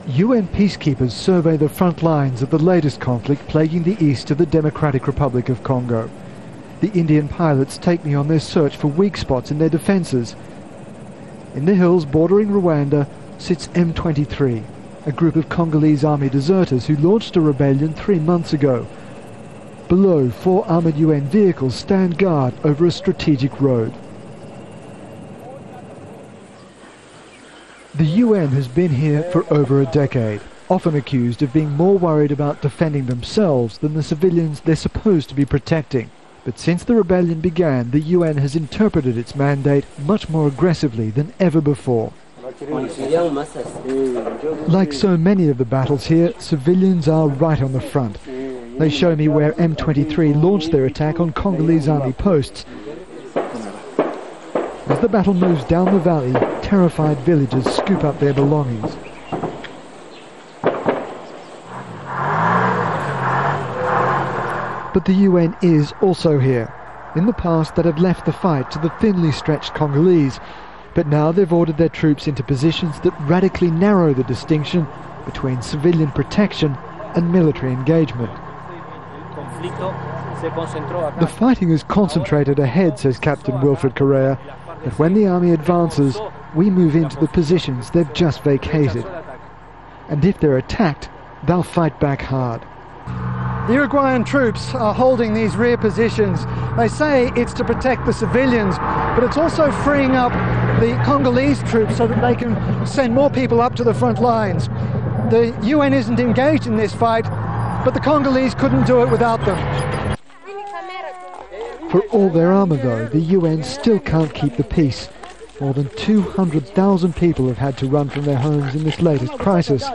UN peacekeepers survey the front lines of the latest conflict plaguing the east of the Democratic Republic of Congo. The Indian pilots take me on their search for weak spots in their defences. In the hills bordering Rwanda sits M23, a group of Congolese army deserters who launched a rebellion 3 months ago. Below, 4 armoured UN vehicles stand guard over a strategic road. The UN has been here for over a decade, often accused of being more worried about defending themselves than the civilians they're supposed to be protecting. But since the rebellion began, the UN has interpreted its mandate much more aggressively than ever before. Like so many of the battles here, civilians are right on the front. They show me where M23 launched their attack on Congolese army posts. As the battle moves down the valley, terrified villagers scoop up their belongings. But the UN is also here. In the past, that had left the fight to the thinly stretched Congolese, but now they've ordered their troops into positions that radically narrow the distinction between civilian protection and military engagement. The fighting is concentrated ahead, says Captain Wilfred Correa, but when the army advances, we move into the positions they've just vacated. And if they're attacked, they'll fight back hard. The Uruguayan troops are holding these rear positions. They say it's to protect the civilians, but it's also freeing up the Congolese troops so that they can send more people up to the front lines. The UN isn't engaged in this fight, but the Congolese couldn't do it without them. For all their armour though, the UN still can't keep the peace. More than 200,000 people have had to run from their homes in this latest crisis.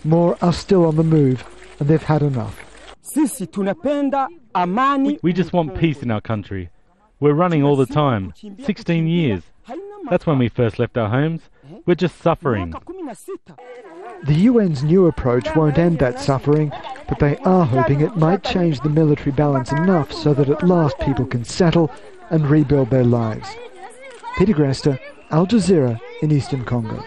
More are still on the move, and they've had enough. We just want peace in our country. We're running all the time. 16 years. That's when we first left our homes. We're just suffering. The UN's new approach won't end that suffering, but they are hoping it might change the military balance enough so that at last people can settle and rebuild their lives. Peter Greste, Al Jazeera in Eastern Congo.